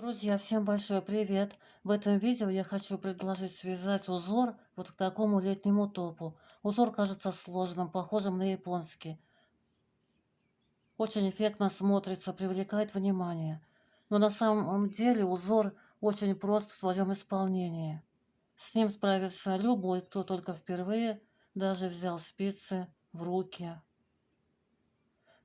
Друзья, всем большой привет! В этом видео я хочу предложить связать узор вот к такому летнему топу. Узор кажется сложным, похожим на японский. Очень эффектно смотрится, привлекает внимание. Но на самом деле узор очень прост в своем исполнении. С ним справится любой, кто только впервые даже взял спицы в руки.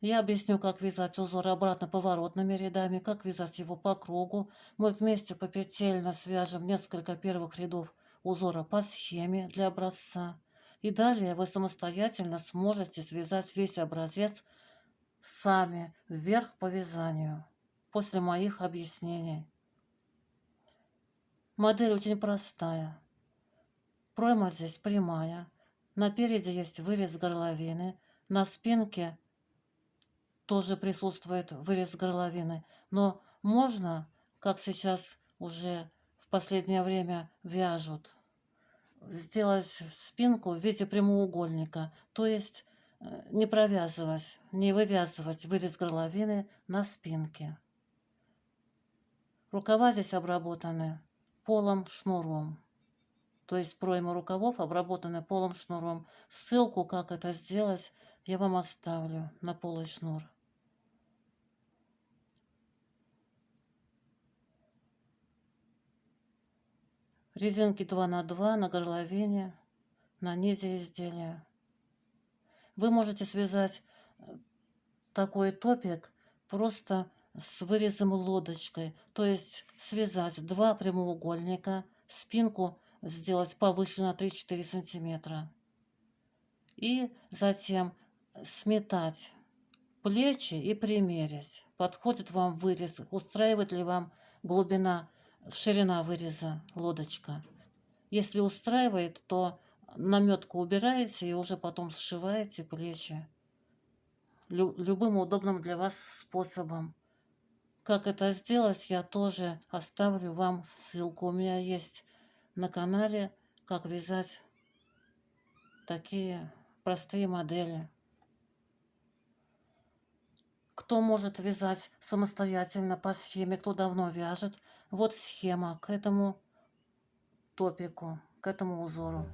Я объясню, как вязать узор обратно поворотными рядами, как вязать его по кругу. Мы вместе попетельно свяжем несколько первых рядов узора по схеме для образца. И далее вы самостоятельно сможете связать весь образец сами вверх по вязанию после моих объяснений. Модель очень простая. Пройма здесь прямая. Напереди есть вырез горловины. На спинке тоже присутствует вырез горловины, но можно, как сейчас уже в последнее время вяжут, сделать спинку в виде прямоугольника, то есть не провязывать, не вывязывать вырез горловины на спинке. Рукава здесь обработаны полым шнуром, то есть проймы рукавов обработаны полым шнуром. Ссылку, как это сделать, я вам оставлю на полый шнур. Резинки 2 на 2 на горловине, на низе изделия. Вы можете связать такой топик просто с вырезом лодочкой, то есть связать два прямоугольника, спинку сделать повыше на 3-4 сантиметра и затем сметать плечи и примерить, подходит вам вырез, устраивает ли вам глубина, ширина выреза лодочка. Если устраивает, то наметку убираете и уже потом сшиваете плечи любым удобным для вас способом. Как это сделать, я тоже оставлю вам ссылку. У меня есть на канале, как вязать такие простые модели. Кто может вязать самостоятельно по схеме, кто давно вяжет, вот схема к этому топику, к этому узору.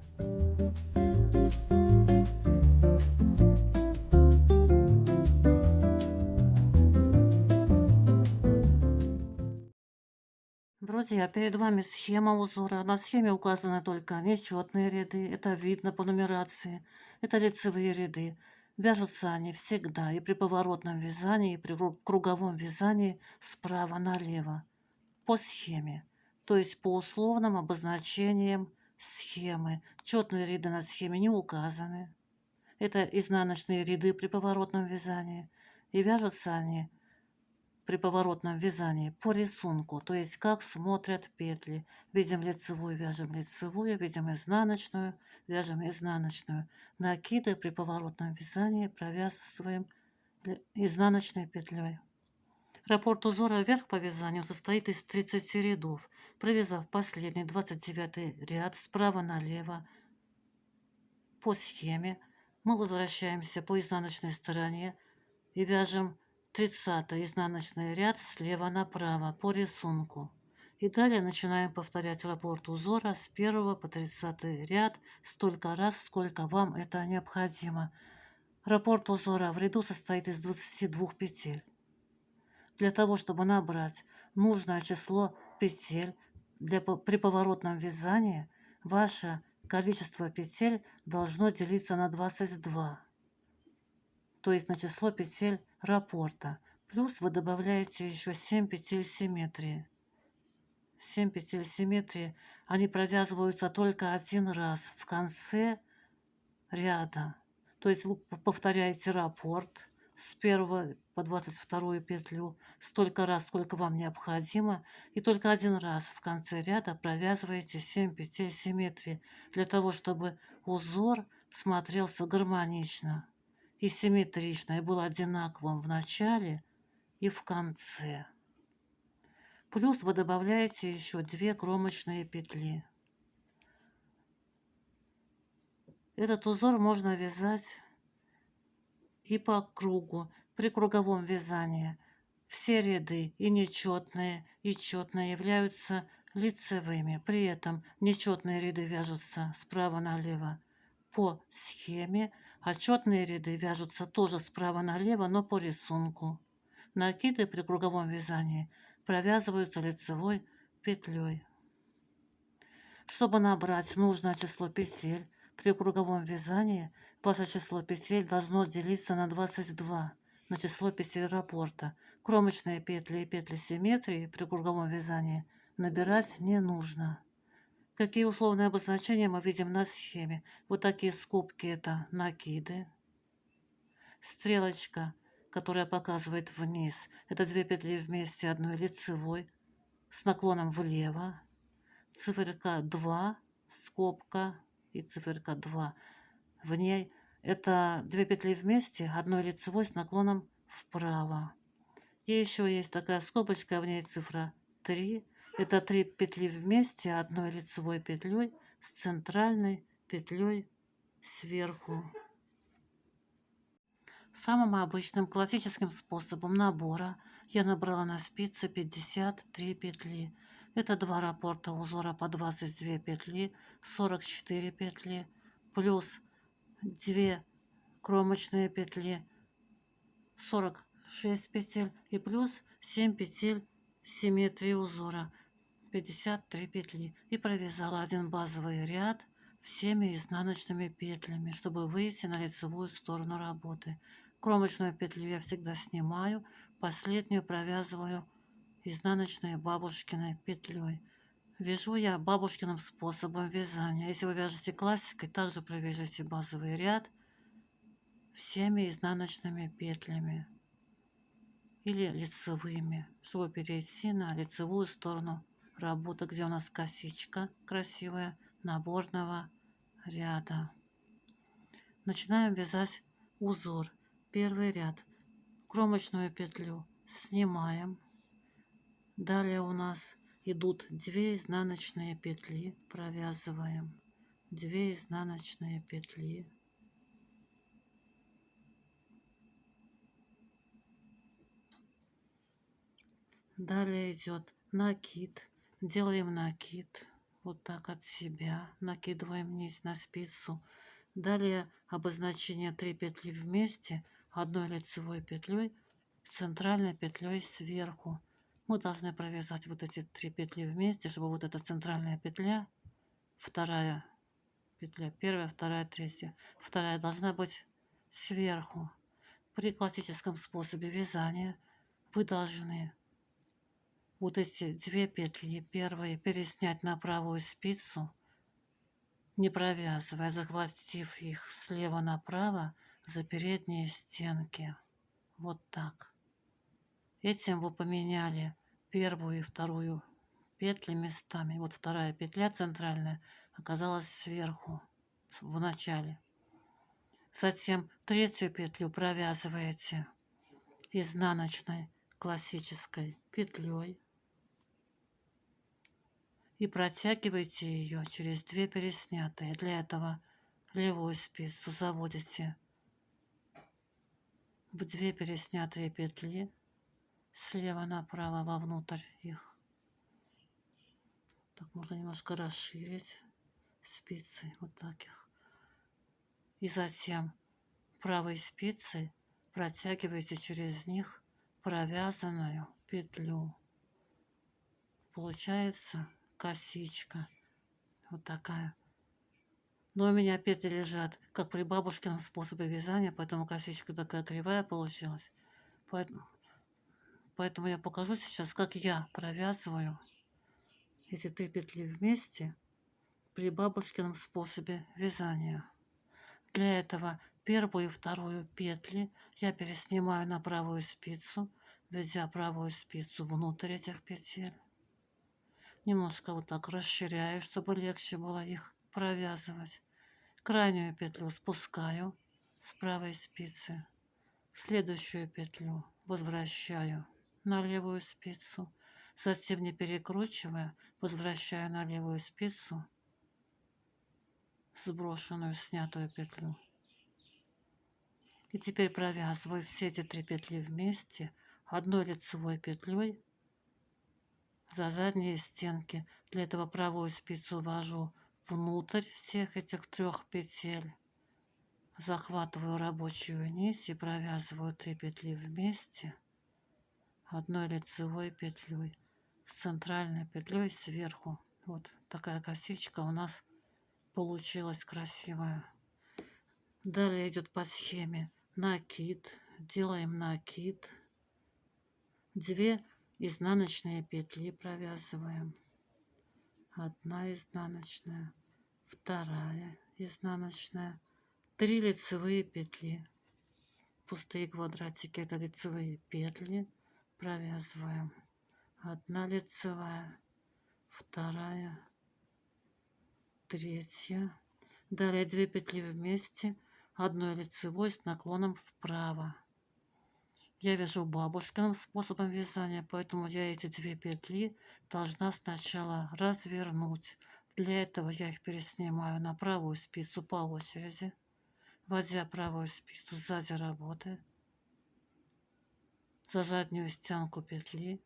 Друзья, перед вами схема узора. На схеме указаны только нечетные ряды. Это видно по нумерации. Это лицевые ряды. Вяжутся они всегда и при поворотном вязании, и при круговом вязании справа налево. По схеме. То есть по условным обозначениям схемы. Четные ряды на схеме не указаны. Это изнаночные ряды при поворотном вязании. И вяжутся они при поворотном вязании по рисунку, то есть как смотрят петли. Видим лицевую, вяжем лицевую, видим изнаночную, вяжем изнаночную. Накиды при поворотном вязании провязываем изнаночной петлей. Раппорт узора вверх по вязанию состоит из 30 рядов. Провязав последний 29 ряд справа налево по схеме, мы возвращаемся по изнаночной стороне и вяжем 30 изнаночный ряд слева направо по рисунку. И далее начинаем повторять раппорт узора с 1 по 30 ряд столько раз, сколько вам это необходимо. Раппорт узора в ряду состоит из 22 петель. Для того, чтобы набрать нужное число петель при поворотном вязании, ваше количество петель должно делиться на 22, то есть на число петель раппорта. Плюс вы добавляете еще 7 петель симметрии. 7 петель симметрии, они провязываются только один раз в конце ряда. То есть вы повторяете раппорт с 1 по 22 петлю столько раз, сколько вам необходимо, и только один раз в конце ряда провязываете 7 петель симметрии, для того, чтобы узор смотрелся гармонично и симметрично, и был одинаковым в начале и в конце. Плюс вы добавляете еще 2 кромочные петли. Этот узор можно вязать и по кругу, при круговом вязании. Все ряды, и нечетные, и четные, являются лицевыми. При этом нечетные ряды вяжутся справа налево по схеме, а четные ряды вяжутся тоже справа налево, но по рисунку. Накиды при круговом вязании провязываются лицевой петлей. Чтобы набрать нужное число петель при круговом вязании, ваше число петель должно делиться на 22, на число петель раппорта. Кромочные петли и петли симметрии при круговом вязании набирать не нужно. Какие условные обозначения мы видим на схеме? Вот такие скобки – это накиды. Стрелочка, которая показывает вниз, это 2 петли вместе одной лицевой с наклоном влево. Циферка 2, скобка и циферка 2. В ней это 2 петли вместе, одной лицевой с наклоном вправо. И еще есть такая скобочка, в ней цифра 3. Это 3 петли вместе, одной лицевой петлей с центральной петлей сверху. Самым обычным классическим способом набора я набрала на спице 53 петли. Это 2 раппорта узора по 22 петли, 44 петли, плюс 2 кромочные петли, 46 петель и плюс 7 петель симметрии узора, 53 петли. И провязала один базовый ряд всеми изнаночными петлями, чтобы выйти на лицевую сторону работы. Кромочную петлю я всегда снимаю, последнюю провязываю изнаночной бабушкиной петлей. Вяжу я бабушкиным способом вязания. Если вы вяжете классикой, также провяжите базовый ряд всеми изнаночными петлями или лицевыми, чтобы перейти на лицевую сторону работы, где у нас косичка красивая наборного ряда. Начинаем вязать узор. Первый ряд. Кромочную петлю снимаем. Далее у нас идут 2 изнаночные петли, провязываем 2 изнаночные петли. Далее идет накид. Делаем накид вот так от себя, накидываем вниз на спицу. Далее обозначение 3 петли вместе, одной лицевой петлей, центральной петлей сверху. Мы должны провязать вот эти 3 петли вместе, чтобы вот эта центральная петля, вторая петля, первая, вторая, третья, вторая должна быть сверху. При классическом способе вязания вы должны вот эти 2 петли первые переснять на правую спицу, не провязывая, захватив их слева направо за передние стенки. Вот так. Этим вы поменяли первую и вторую петли местами. Вот вторая петля центральная оказалась сверху, в начале. Затем третью петлю провязываете изнаночной классической петлей и протягиваете ее через 2 переснятые. Для этого левую спицу заводите в 2 переснятые петли слева направо вовнутрь их. Так можно немножко расширить спицы, вот таких. И затем правой спицей протягиваете через них провязанную петлю. Получается косичка вот такая. Но у меня петли лежат, как при бабушкином способе вязания, поэтому косичка такая кривая получилась. Поэтому я покажу сейчас, как я провязываю эти 3 петли вместе при бабушкином способе вязания. Для этого первую и вторую петли я переснимаю на правую спицу, введя правую спицу внутрь этих петель. Немножко вот так расширяю, чтобы легче было их провязывать. Крайнюю петлю спускаю с правой спицы. Следующую петлю возвращаю на левую спицу. Затем, не перекручивая, возвращаю на левую спицу сброшенную, снятую петлю. И теперь провязываю все эти 3 петли вместе одной лицевой петлей за задние стенки. Для этого правую спицу ввожу внутрь всех этих 3 петель, захватываю рабочую нить и провязываю 3 петли вместе одной лицевой петлей с центральной петлей сверху. Вот такая косичка у нас получилась красивая. Далее идет по схеме накид. Делаем накид. 2 изнаночные петли провязываем. 1 изнаночная, 2 изнаночная, 3 лицевые петли. Пустые квадратики — это лицевые петли. Провязываем 1 лицевая, 2, 3. Далее 2 петли вместе, 1 лицевой с наклоном вправо. Я вяжу бабушкиным способом вязания, поэтому я эти 2 петли должна сначала развернуть. Для этого я их переснимаю на правую спицу по очереди, вводя правую спицу сзади работы, за заднюю стенку петли,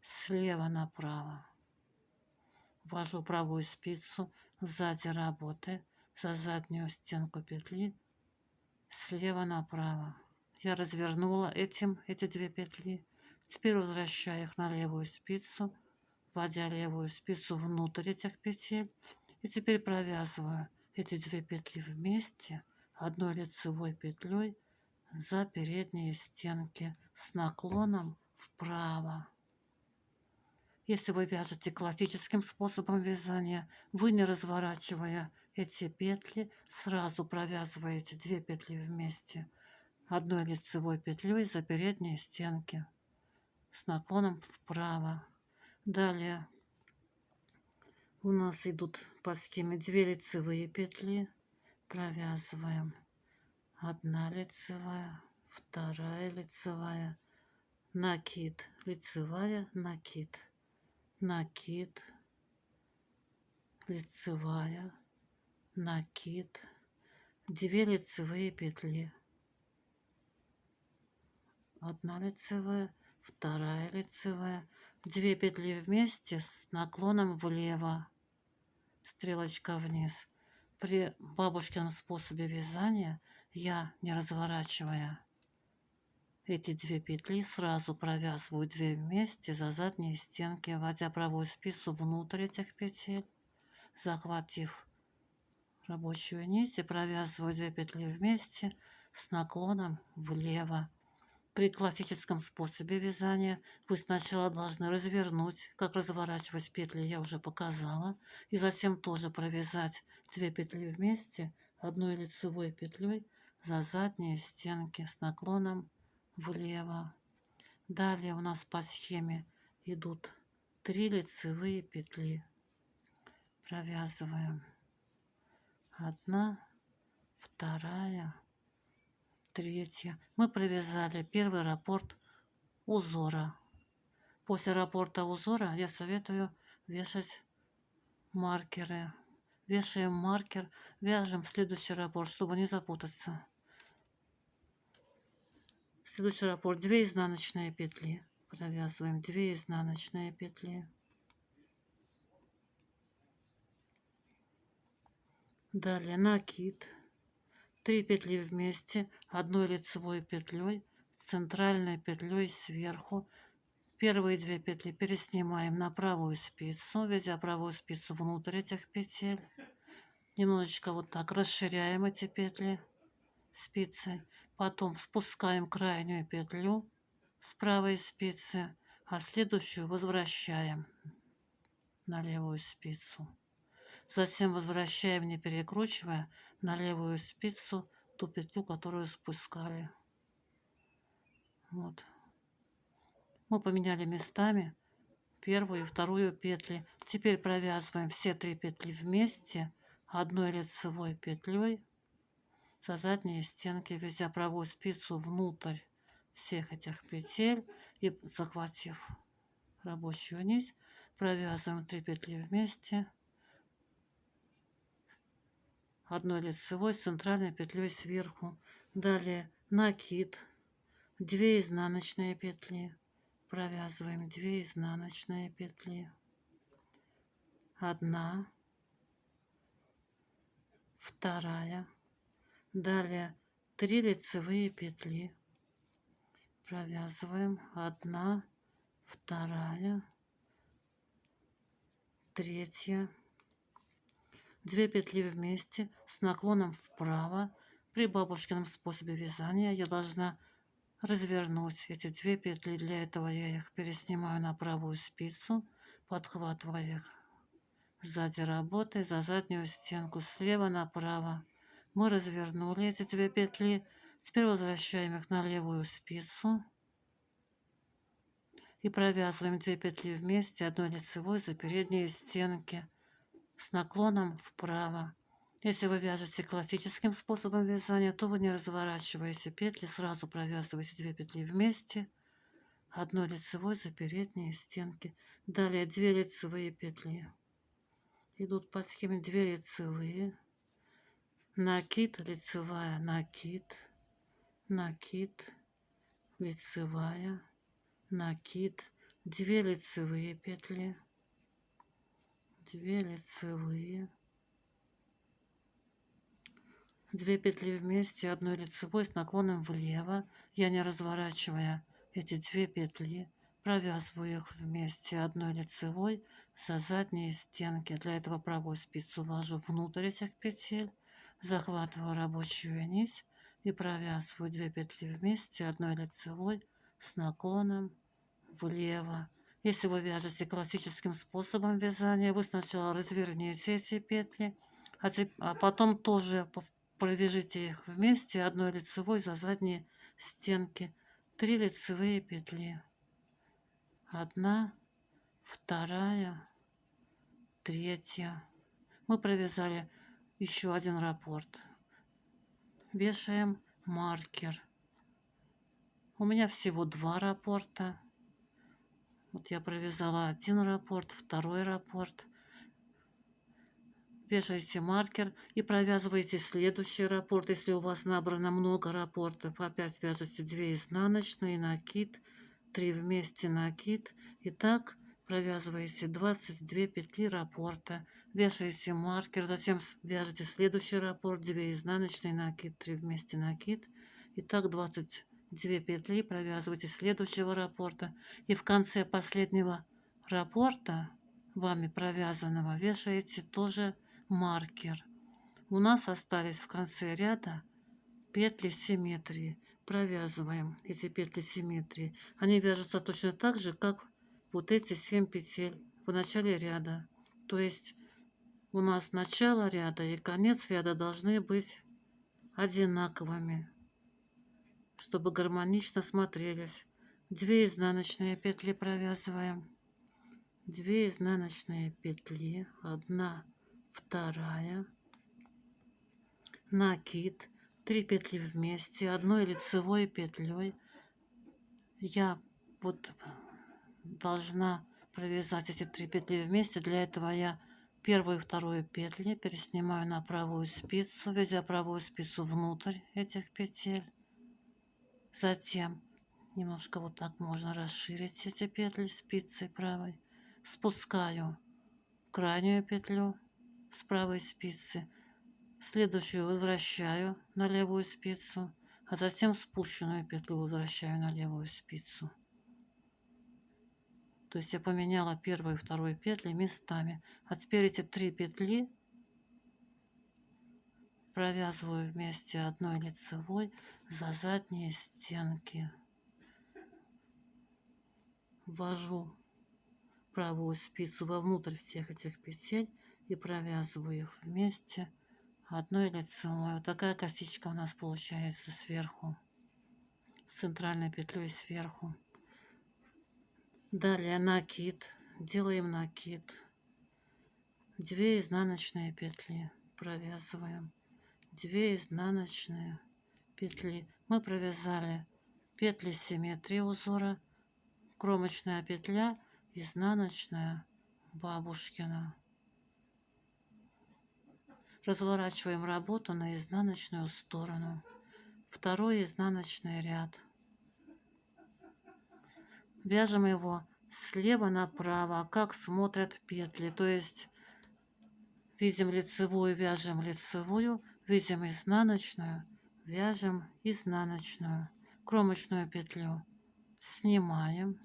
слева направо. Ввожу правую спицу сзади работы, за заднюю стенку петли, слева направо. Я развернула эти 2 петли. Теперь возвращаю их на левую спицу, вводя левую спицу внутрь этих петель. И теперь провязываю эти 2 петли вместе одной лицевой петлей за передние стенки с наклоном вправо. Если вы вяжете классическим способом вязания, вы, не разворачивая эти петли, сразу провязываете 2 петли вместе одной лицевой петлей за передние стенки с наклоном вправо. Далее у нас идут по схеме 2 лицевые петли. Провязываем 1 лицевая, 2 лицевая, накид, лицевая, накид, накид, лицевая, накид, 2 лицевые петли, 1 лицевая, 2 лицевая, 2 петли вместе с наклоном влево, стрелочка вниз. При бабушкином способе вязания я, не разворачивая эти 2 петли, сразу провязываю 2 вместе за задние стенки, вводя правую спицу внутрь этих петель, захватив рабочую нить, и провязываю 2 петли вместе с наклоном влево. При классическом способе вязания вы сначала должны развернуть, как разворачивать петли, я уже показала, и затем тоже провязать 2 петли вместе одной лицевой петлей за задние стенки с наклоном влево. Далее у нас по схеме идут 3 лицевые петли. Провязываем 1, 2, 3. Мы провязали первый раппорт узора. После раппорта узора я советую вешать маркеры. Вешаем маркер, вяжем следующий раппорт, чтобы не запутаться. Следующий раппорт 2 изнаночные петли. Провязываем 2 изнаночные петли. Далее накид. 3 петли вместе, одной лицевой петлей, центральной петлей сверху. Первые 2 петли переснимаем на правую спицу, ведя правую спицу внутрь этих петель. Немножечко вот так расширяем эти петли спицей. Потом спускаем крайнюю петлю с правой спицы, а следующую возвращаем на левую спицу. Затем возвращаем, не перекручивая, на левую спицу ту петлю, которую спускали. Вот. Мы поменяли местами первую и вторую петли. Теперь провязываем все 3 петли вместе одной лицевой петлей за задние стенки, введя правую спицу внутрь всех этих петель и, захватив рабочую нить, провязываем 3 петли вместе одной лицевой с центральной петлей сверху. Далее накид. 2 изнаночные петли, провязываем 2 изнаночные петли, 1, 2, далее 3 лицевые петли, провязываем 1, 2, 3, 2 петли вместе с наклоном вправо. При бабушкином способе вязания я должна развернуть эти 2 петли. Для этого я их переснимаю на правую спицу, подхватывая их сзади работы за заднюю стенку слева направо. Мы развернули эти 2 петли. Теперь возвращаем их на левую спицу и провязываем 2 петли вместе одной лицевой за передние стенки с наклоном вправо. Если вы вяжете классическим способом вязания, то вы не разворачиваете петли, сразу провязываете 2 петли вместе одной лицевой за передние стенки. Далее 2 лицевые петли идут по схеме, 2 лицевые, накид, лицевая, накид, накид, лицевая, накид, 2 лицевые петли, 2 лицевые, 2 петли вместе одной лицевой с наклоном влево. Я, не разворачивая эти 2 петли, провязываю их вместе одной лицевой за задние стенки. Для этого правую спицу ввожу внутрь этих петель, захватываю рабочую нить и провязываю 2 петли вместе одной лицевой с наклоном влево. Если вы вяжете классическим способом вязания, вы сначала развернете эти петли, а потом тоже провяжите их вместе одной лицевой за задние стенки. 3 лицевые петли, 1, 2, 3. Мы провязали еще один раппорт. Вешаем маркер. У меня всего 2 раппорта. Вот я провязала 1 раппорт, 2 раппорт. Вешаете маркер и провязываете следующий раппорт. Если у вас набрано много раппортов, опять вяжете 2 изнаночные, накид, 3 вместе, накид. И так провязываете 22 петли раппорта. Вешаете маркер, затем вяжете следующий раппорт, 2 изнаночные, накид, 3 вместе, накид. И так 22 петли провязываете следующего раппорта. И в конце последнего раппорта, вами провязанного, вешаете тоже маркер. У нас остались в конце ряда петли симметрии. Провязываем эти петли симметрии. Они вяжутся точно так же, как вот эти 7 петель в начале ряда. То есть у нас начало ряда и конец ряда должны быть одинаковыми, чтобы гармонично смотрелись. 2 изнаночные петли провязываем. 2 изнаночные петли, 1, 2, накид, 3 петли вместе, одной лицевой петлей. Я вот должна провязать эти 3 петли вместе. Для этого я первую и вторую петли переснимаю на правую спицу, введя правую спицу внутрь этих петель. Затем немножко вот так можно расширить эти петли спицей правой. Спускаю крайнюю петлю с правой спицы, следующую возвращаю на левую спицу, а затем спущенную петлю возвращаю на левую спицу. То есть я поменяла первую и вторую петли местами. А теперь эти 3 петли провязываю вместе одной лицевой за задние стенки. Ввожу правую спицу вовнутрь всех этих петель и провязываю их вместе одной лицевой. Вот такая косичка у нас получается сверху, с центральной петлей сверху. Далее накид. Делаем накид. 2 изнаночные петли провязываем. 2 изнаночные петли. Мы провязали петли симметрии узора, кромочная петля, изнаночная, бабушкина. Разворачиваем работу на изнаночную сторону. Второй изнаночный ряд. Вяжем его слева направо, как смотрят петли. То есть видим лицевую, вяжем лицевую, видим изнаночную, вяжем изнаночную. Кромочную петлю снимаем.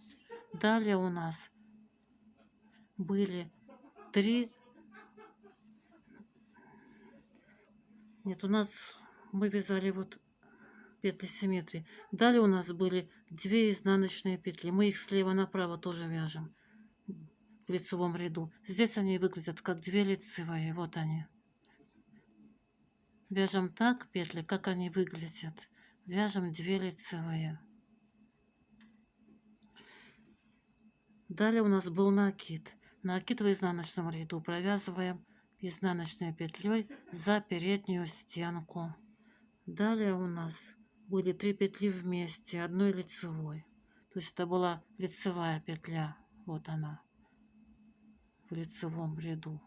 Далее у нас были 3. Нет, у нас мы вязали вот петли симметрии. Далее у нас были 2 изнаночные петли. Мы их слева направо тоже вяжем в лицевом ряду. Здесь они выглядят как 2 лицевые. Вот они. Вяжем так петли, как они выглядят. Вяжем 2 лицевые. Далее у нас был накид. Накид в изнаночном ряду провязываем изнаночной петлей за переднюю стенку. Далее у нас были 3 петли вместе, одной лицевой. То есть это была лицевая петля. Вот она в лицевом ряду.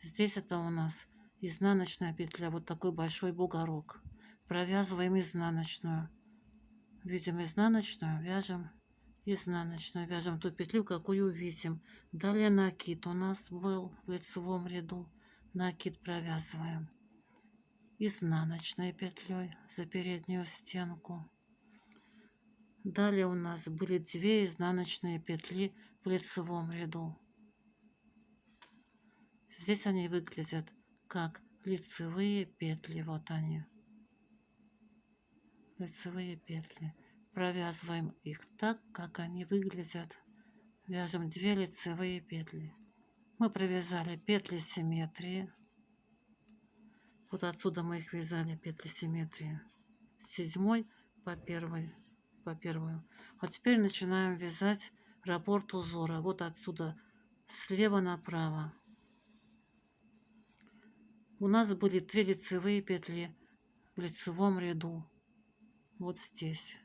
Здесь это у нас изнаночная петля, вот такой большой бугорок. Провязываем изнаночную. Видим изнаночную, вяжем изнаночную, вяжем ту петлю, какую видим. Далее накид у нас был в лицевом ряду. Накид провязываем изнаночной петлей за переднюю стенку. Далее у нас были 2 изнаночные петли в лицевом ряду. Здесь они выглядят как лицевые петли. Вот они. Лицевые петли. Провязываем их так, как они выглядят. Вяжем 2 лицевые петли. Мы провязали петли симметрии. Вот отсюда мы их вязали, петли симметрии. С 7 по 1. По первую. А теперь начинаем вязать раппорт узора. Вот отсюда слева направо. У нас были 3 лицевые петли в лицевом ряду. Вот здесь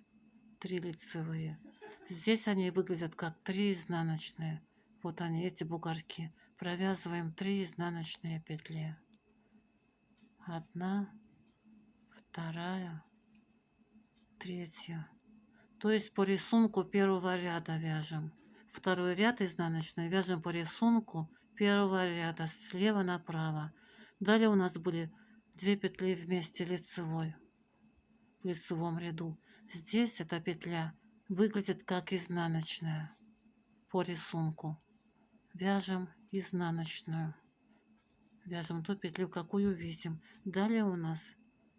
3 лицевые. Здесь они выглядят как 3 изнаночные. Вот они, эти бугорки. Провязываем 3 изнаночные петли. 1, 2, 3. То есть по рисунку первого ряда вяжем. Второй ряд изнаночный вяжем по рисунку первого ряда слева направо. Далее у нас были 2 петли вместе лицевой в лицевом ряду. Здесь эта петля выглядит как изнаночная по рисунку. Вяжем изнаночную. Вяжем ту петлю, какую видим. Далее у нас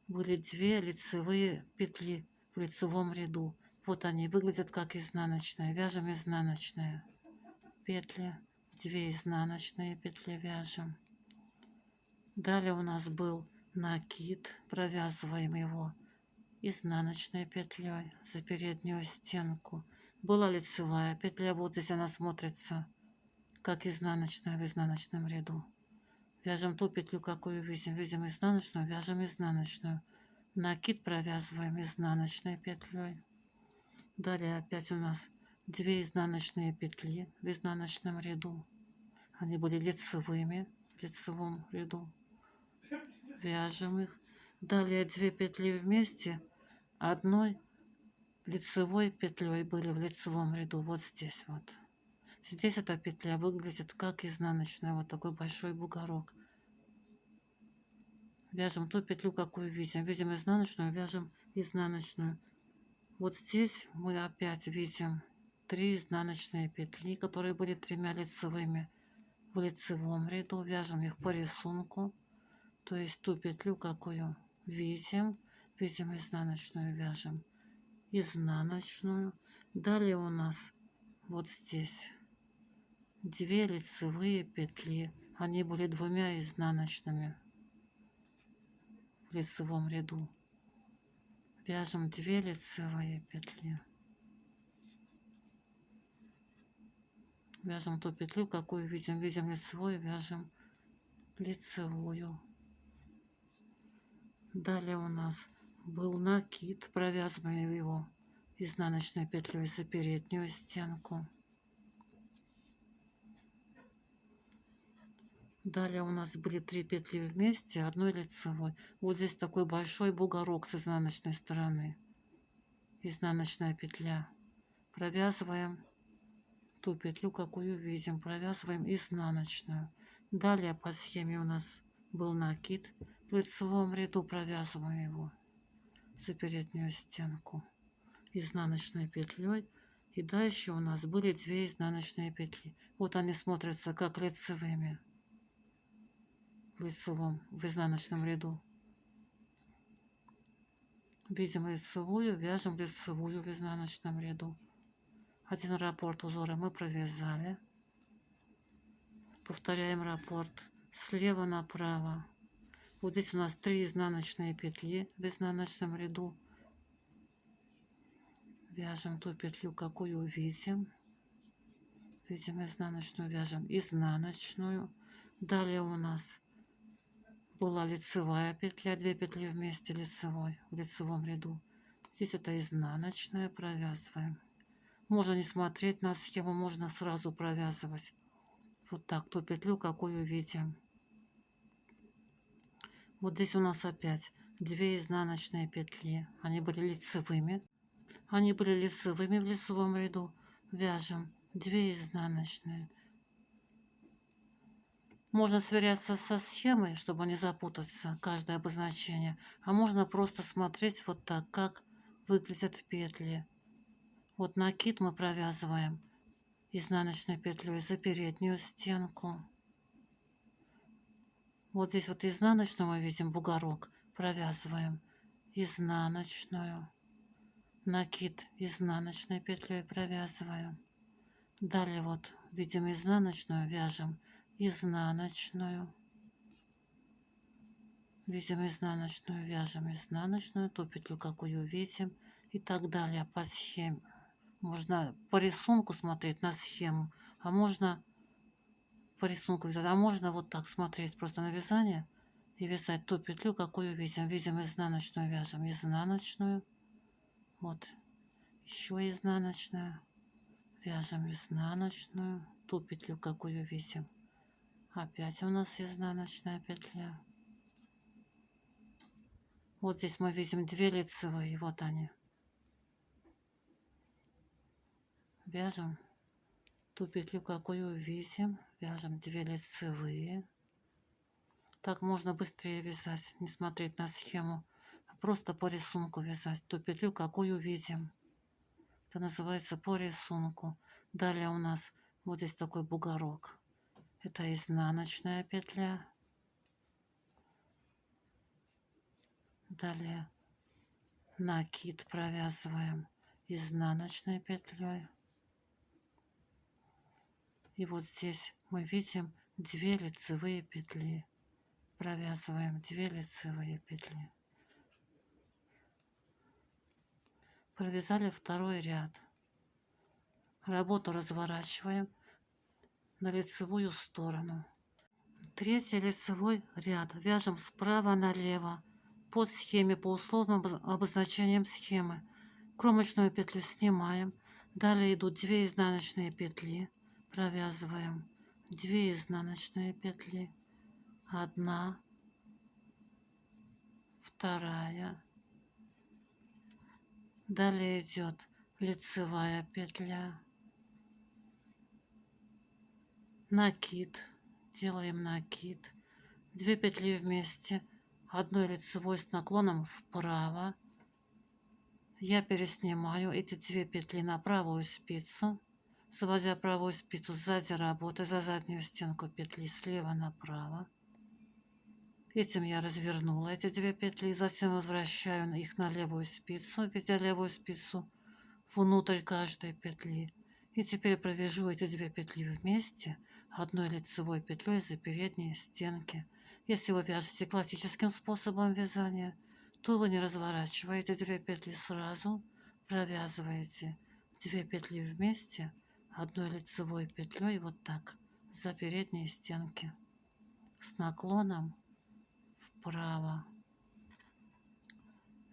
были 2 лицевые петли в лицевом ряду. Вот они выглядят как изнаночные. Вяжем изнаночные петли. 2 изнаночные петли вяжем. Далее у нас был накид. Провязываем его изнаночной петлей за переднюю стенку. Была лицевая петля. Вот здесь она смотрится как изнаночная в изнаночном ряду. Вяжем ту петлю, какую видим. Видим изнаночную, вяжем изнаночную. Накид провязываем изнаночной петлей. Далее опять у нас 2 изнаночные петли в изнаночном ряду. Они были лицевыми в лицевом ряду. Вяжем их. Далее 2 петли вместе, одной лицевой петлей были в лицевом ряду. Вот здесь вот. Здесь эта петля выглядит как изнаночная. Вот такой большой бугорок. Вяжем ту петлю, какую видим. Видим изнаночную, вяжем изнаночную. Вот здесь мы опять видим 3 изнаночные петли, которые были 3 лицевыми в лицевом ряду. Вяжем их по рисунку. То есть ту петлю, какую видим. Видим изнаночную, вяжем изнаночную. Далее у нас вот здесь 2 лицевые петли. Они были 2 изнаночными в лицевом ряду. Вяжем 2 лицевые петли. Вяжем ту петлю, какую видим. Видим лицевую, вяжем лицевую. Далее у нас был накид. Провязываем его изнаночной петлей за переднюю стенку. Далее у нас были 3 петли вместе, одной лицевой. Вот здесь такой большой бугорок с изнаночной стороны. Изнаночная петля. провязываем ту петлю, какую видим, провязываем изнаночную. Далее по схеме у нас был накид, в лицевом ряду провязываем его за переднюю стенку изнаночной петлей. И дальше у нас были 2 изнаночные петли. Вот они смотрятся как лицевыми в изнаночном ряду. Видим лицевую, вяжем лицевую в изнаночном ряду. Один раппорт узора мы провязали. Повторяем раппорт слева направо. Вот здесь у нас 3 изнаночные петли в изнаночном ряду. Вяжем ту петлю, какую видим. Видим изнаночную, вяжем изнаночную. Далее у нас была лицевая петля, 2 петли вместе лицевой в лицевом ряду. Здесь это изнаночная, провязываем. Можно не смотреть на схему, можно сразу провязывать. Вот так, ту петлю, какую видим. Вот здесь у нас опять 2 изнаночные петли. Они были лицевыми. В лицевом ряду. Вяжем 2 изнаночные. Можно сверяться со схемой, чтобы не запутаться, каждое обозначение. А можно просто смотреть вот так, как выглядят петли. Вот накид мы провязываем изнаночной петлей за переднюю стенку. Вот здесь вот изнаночную мы видим бугорок, провязываем изнаночную. Накид изнаночной петлей провязываем. Далее вот видим изнаночную, вяжем изнаночную. Видим изнаночную, вяжем изнаночную, ту петлю, какую видим, и так далее по схеме. Можно по рисунку смотреть на схему, а можно по рисунку вязать, а можно вот так смотреть просто на вязание и вязать ту петлю, какую видим. Видим изнаночную, вяжем изнаночную. Вот еще изнаночная, вяжем изнаночную, ту петлю, какую видим. Опять у нас изнаночная петля. Вот здесь мы видим 2 лицевые, вот они. Вяжем ту петлю, какую видим, вяжем 2 лицевые. Так можно быстрее вязать, не смотреть на схему, а просто по рисунку вязать ту петлю, какую видим. Это называется по рисунку. Далее у нас вот здесь такой бугорок. Это изнаночная петля. Далее накид провязываем изнаночной петлей. И вот здесь мы видим 2 лицевые петли. Провязываем 2 лицевые петли. Провязали второй ряд. Работу разворачиваем на лицевую сторону. Третий лицевой ряд вяжем справа налево по схеме, по условным обозначениям схемы. Кромочную петлю снимаем. Далее идут 2 изнаночные петли. Провязываем 2 изнаночные петли. 1, 2. Далее идет лицевая петля. Накид. Делаем накид. 2 петли вместе. Одной лицевой с наклоном вправо. Я переснимаю эти 2 петли на правую спицу. Заводя правую спицу сзади работы за заднюю стенку петли слева направо. Этим я развернула эти 2 петли, затем возвращаю их на левую спицу, введя левую спицу внутрь каждой петли. И теперь провяжу эти 2 петли вместе одной лицевой петлей за передние стенки. Если вы вяжете классическим способом вязания, то вы не разворачиваете 2 петли сразу, провязываете 2 петли вместе одной лицевой петлей вот так за передние стенки с наклоном вправо.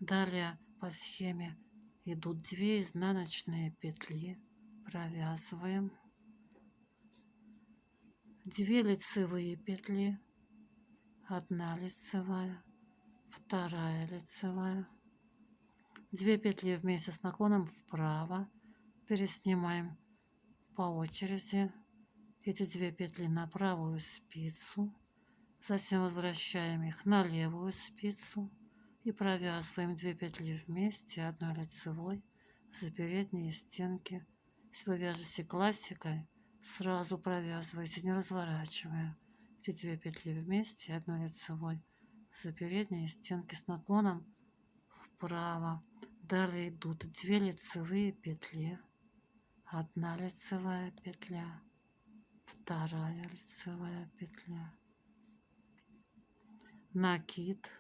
Далее по схеме идут 2 изнаночные петли, провязываем 2 лицевые петли, 1 лицевая, 2 лицевая, 2 петли вместе с наклоном вправо, переснимаем по очереди эти 2 петли на правую спицу, затем возвращаем их на левую спицу и провязываем 2 петли вместе одной лицевой за передние стенки. Если вы вяжете классикой, сразу провязывайте, не разворачивая эти 2 петли вместе одной лицевой за передние стенки с наклоном вправо. Далее идут 2 лицевые петли, 1 лицевая петля, 2 лицевая петля, накид,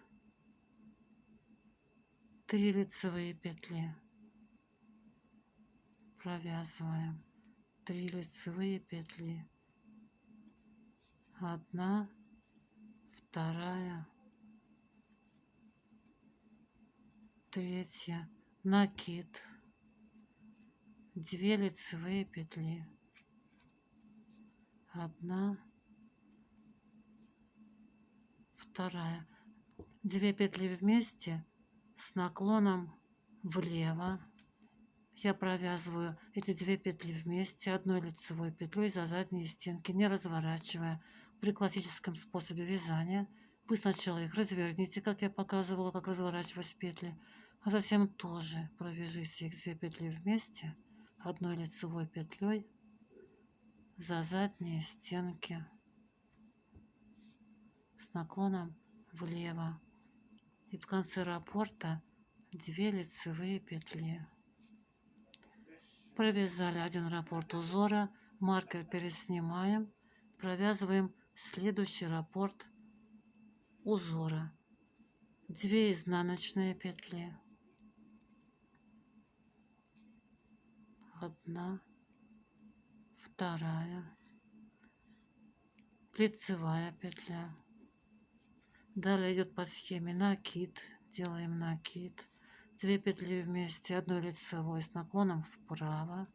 3 лицевые петли, провязываем 3 лицевые петли, 1, 2, 3, накид, 2 лицевые петли, 1, 2, 2 петли вместе с наклоном влево. Я провязываю эти 2 петли вместе одной лицевой петлей за задние стенки, не разворачивая. При классическом способе вязания вы сначала их разверните, как я показывала, как разворачивать петли, а затем тоже провяжите их 2 петли вместе одной лицевой петлей за задние стенки с наклоном влево. И в конце раппорта 2 лицевые петли. Провязали 1 раппорт узора, маркер переснимаем, провязываем следующий раппорт узора. 2 изнаночные петли, 1, 2, лицевая петля. Далее идет по схеме накид, делаем накид, 2 петли вместе одной лицевой с наклоном вправо.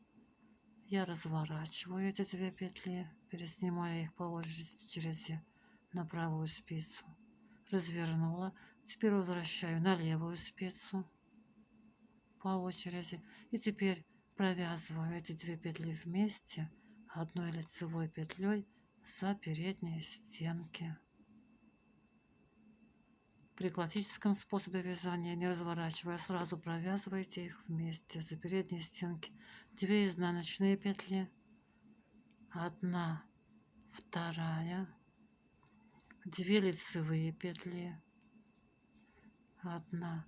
Я разворачиваю эти 2 петли, переснимая их по очереди на правую спицу. Развернула. Теперь возвращаю на левую спицу по очереди. И теперь провязываю эти 2 петли вместе одной лицевой петлей за передние стенки. При классическом способе вязания, не разворачивая, сразу провязывайте их вместе за передние стенки. 2 изнаночные петли, 1, 2, 2 лицевые петли, 1,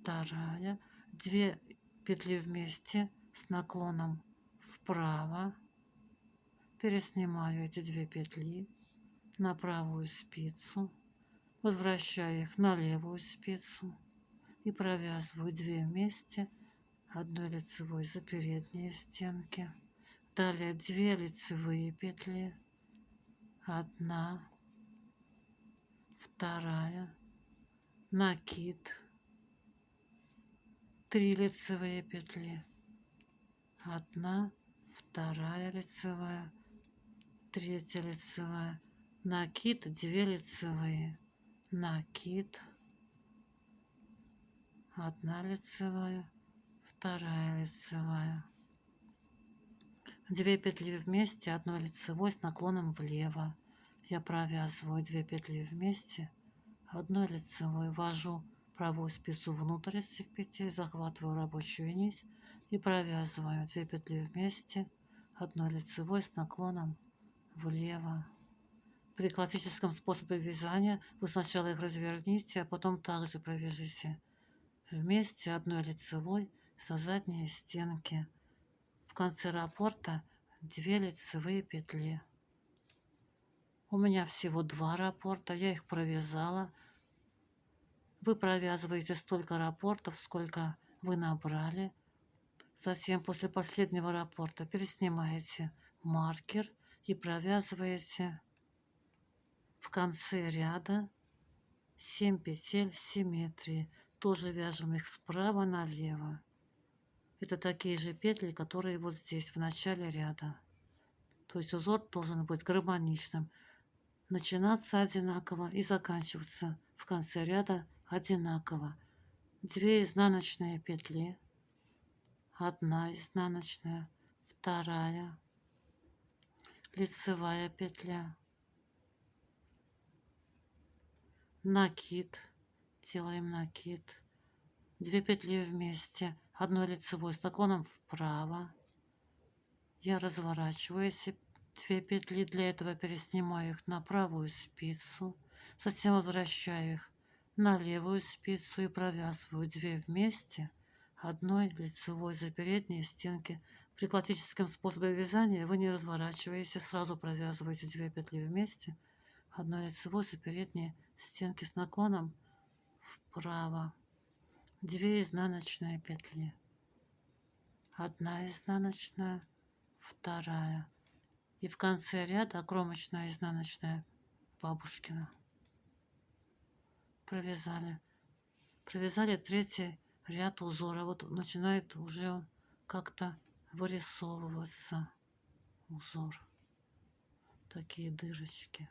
2, 2 петли вместе с наклоном вправо. Переснимаю эти 2 петли на правую спицу, возвращаю их на левую спицу и провязываю 2 вместе одной лицевой за передние стенки. Далее 2 лицевые петли, 1, 2, накид, 3 лицевые петли, 1, 2 лицевая, 3 лицевая, накид, 2 лицевые, накид, 1 лицевая, 2 лицевая, 2 петли вместе одной лицевой с наклоном влево. Я провязываю 2 петли вместе одной лицевой, ввожу правую спицу внутрь этих петель, захватываю рабочую нить и провязываю 2 петли вместе одной лицевой с наклоном влево. При классическом способе вязания вы сначала их разверните, а потом также провяжите вместе одной лицевой за задние стенки. В конце раппорта 2 лицевые петли. У меня всего 2 раппорта, я их провязала. Вы провязываете столько раппортов, сколько вы набрали. Затем после последнего раппорта переснимаете маркер и провязываете в конце ряда 7 петель симметрии. Тоже вяжем их справа налево. Это такие же петли, которые вот здесь, в начале ряда. То есть узор должен быть гармоничным. Начинаться одинаково и заканчиваться в конце ряда одинаково. 2 изнаночные петли, 1 изнаночная, вторая лицевая петля, накид, делаем накид, 2 петли вместе, одной лицевой с наклоном вправо. Я разворачиваю эти 2 петли, для этого переснимаю их на правую спицу, затем возвращаю их на левую спицу и провязываю 2 вместе, одной лицевой за передние стенки. При классическом способе вязания вы не разворачиваете, сразу провязываете 2 петли вместе, одной лицевой за передние стенки с наклоном вправо, 2 изнаночные петли, 1 изнаночная, вторая, и в конце ряда кромочная изнаночная бабушкина. Провязали 3-й ряд узора. Вот начинает уже как-то вырисовываться узор, такие дырочки.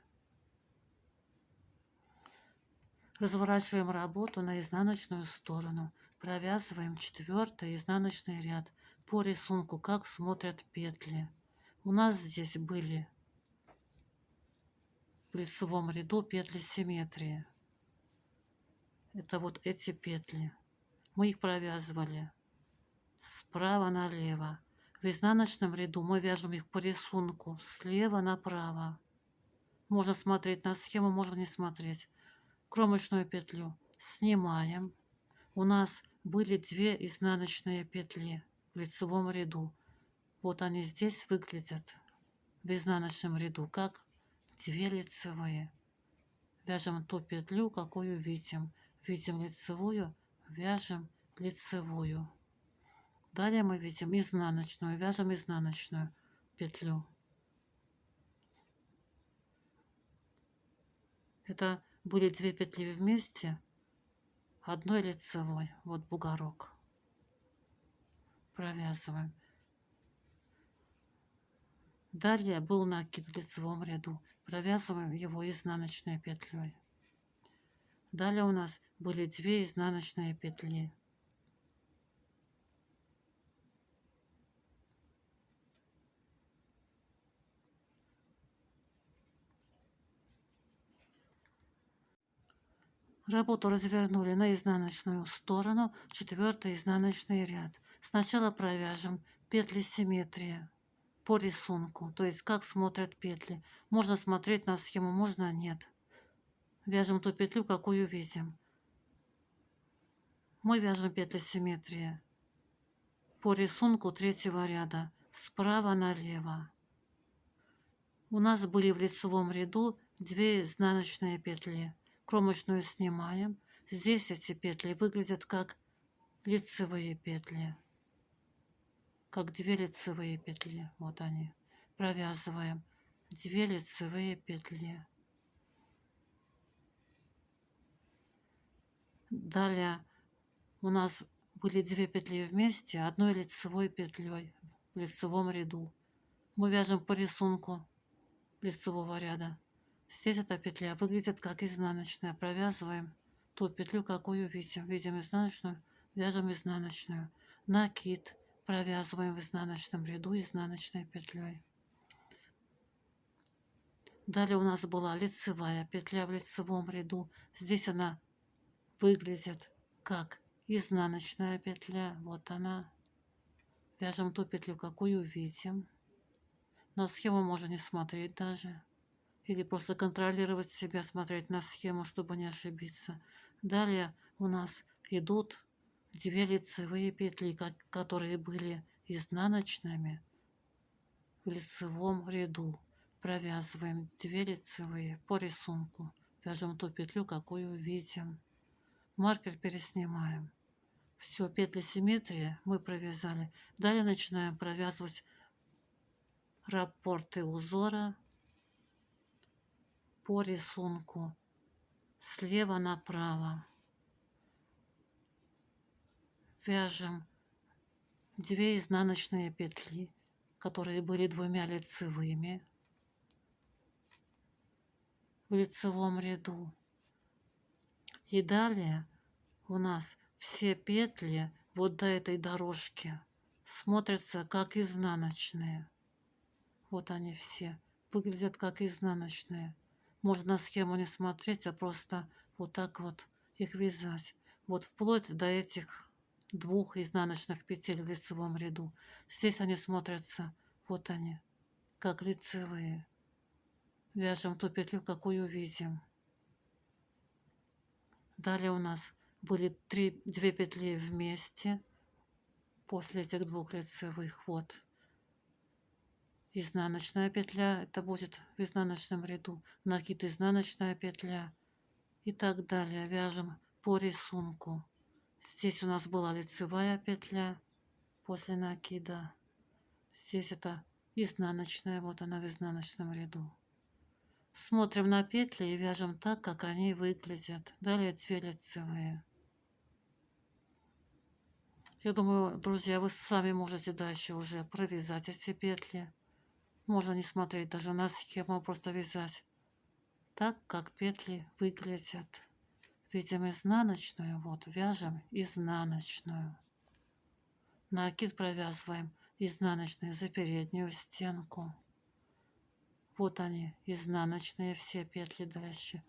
Разворачиваем работу на изнаночную сторону, провязываем 4-й изнаночный ряд по рисунку, как смотрят петли. У нас здесь были в лицевом ряду петли симметрии. Это вот эти петли. Мы их провязывали справа налево. В изнаночном ряду мы вяжем их по рисунку слева направо. Можно смотреть на схему, можно не смотреть. Кромочную петлю снимаем. У нас были 2 изнаночные петли в лицевом ряду. Вот они здесь выглядят в изнаночном ряду как 2 лицевые. Вяжем ту петлю, какую видим. Видим лицевую, вяжем лицевую. Далее мы видим изнаночную, вяжем изнаночную петлю. Это были 2 петли вместе, одной лицевой. Вот бугорок. Провязываем. Далее был накид в лицевом ряду. Провязываем его изнаночной петлей. Далее у нас были 2 изнаночные петли. Работу развернули на изнаночную сторону, 4-й изнаночный ряд. Сначала провяжем петли симметрии по рисунку, то есть как смотрят петли. Можно смотреть на схему, можно нет. Вяжем ту петлю, какую видим. Мы вяжем петли симметрии по рисунку 3-го ряда, справа налево. У нас были в лицевом ряду 2 изнаночные петли. Кромочную снимаем. Здесь эти петли выглядят как лицевые петли. Как 2 лицевые петли. Вот они. Провязываем 2 лицевые петли. Далее у нас были 2 петли вместе, одной лицевой петлей в лицевом ряду. Мы вяжем по рисунку лицевого ряда. Здесь эта петля выглядит как изнаночная. Провязываем ту петлю, какую видим. Видим изнаночную, вяжем изнаночную. Накид провязываем в изнаночном ряду изнаночной петлей. Далее у нас была лицевая петля в лицевом ряду. Здесь она выглядит как изнаночная петля. Вот она. Вяжем ту петлю, какую видим. На схему можно не смотреть даже. Или просто контролировать себя, смотреть на схему, чтобы не ошибиться. Далее у нас идут 2 лицевые петли, которые были изнаночными в лицевом ряду. Провязываем 2 лицевые по рисунку. Вяжем ту петлю, какую видим. Маркер переснимаем. Все, петли симметрии мы провязали. Далее начинаем провязывать раппорты узора по рисунку слева направо. Вяжем 2 изнаночные петли, которые были 2 лицевыми в лицевом ряду. И далее у нас все петли вот до этой дорожки смотрятся как изнаночные. Вот они все. Выглядят как изнаночные. Можно на схему не смотреть, а просто вот так вот их вязать. Вот вплоть до этих 2 изнаночных петель в лицевом ряду. Здесь они смотрятся, вот они, как лицевые. Вяжем ту петлю, какую видим. Далее у нас были 2 петли вместе. После этих 2 лицевых, вот, изнаночная петля, это будет в изнаночном ряду, накид, изнаночная петля и так далее. Вяжем по рисунку. Здесь у нас была лицевая петля после накида. Здесь это изнаночная, вот она в изнаночном ряду. Смотрим на петли и вяжем так, как они выглядят. Далее 2 лицевые. Я думаю, друзья, вы сами можете дальше уже провязать эти петли. Можно не смотреть даже на схему, просто вязать так, как петли выглядят. Видим изнаночную, вот, вяжем изнаночную. Накид провязываем изнаночные за переднюю стенку. Вот они, изнаночные все петли дальше.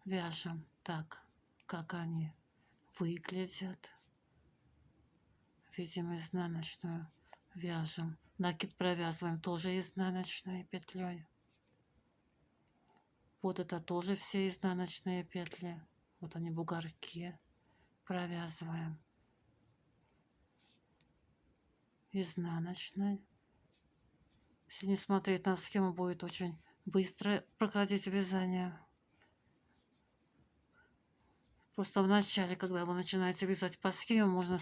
Вяжем так, как они выглядят. Видим изнаночную, вяжем. Накид провязываем тоже изнаночной петлей. Вот это тоже все изнаночные петли. Вот они, бугорки. Провязываем изнаночной. Если не смотреть на схему, будет очень быстро проходить вязание. Просто в начале, когда вы начинаете вязать по схеме, можно